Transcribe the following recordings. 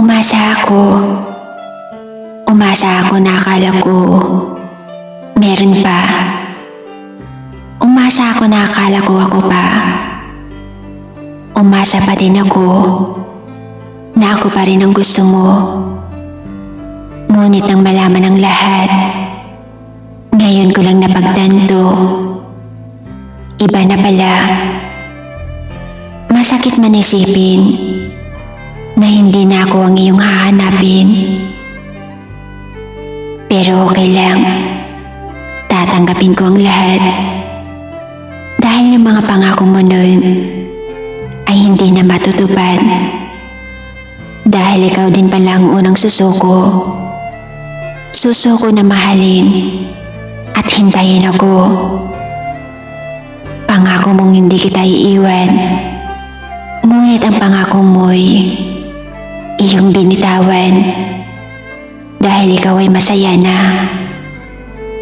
Umasa ako. Umasa ako na akala ko meron pa. Umasa ako na akala ko ako pa. Umasa pa din ako na ako pa rin ang gusto mo. Ngunit nang malaman ang lahat, ngayon ko lang napagtanto. Iba na pala. Masakit man isipin na hindi na ako ang iyong hahanapin. Pero okay lang. Tatanggapin ko ang lahat. Dahil yung mga pangako mo nun ay hindi na matutupad. Dahil ikaw din pala ang unang susuko. Susuko na mahalin at hintayin ako. Pangako mong hindi kita iiwan. Ngunit ang pangako mo'y iyong binitawan. Dahil ikaw ay masaya na.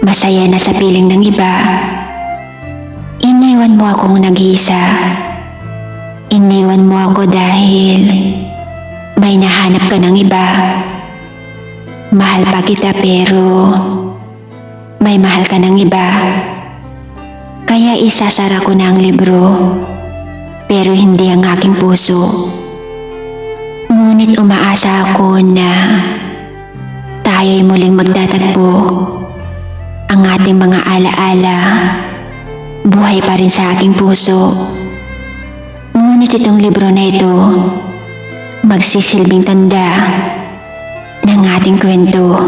Masaya na sa piling ng iba. Iniwan mo akong nag-iisa. Iniwan mo ako dahil may nahanap ka ng iba. Mahal pa kita pero may mahal ka ng iba. Kaya isasara ko na ang libro pero hindi ang aking puso. Ngunit umaasa ako na tayo'y muling magtatagpo. Ang ating mga alaala buhay pa rin sa aking puso. Ngunit itong libro na ito magsisilbing tanda ng ating kwento.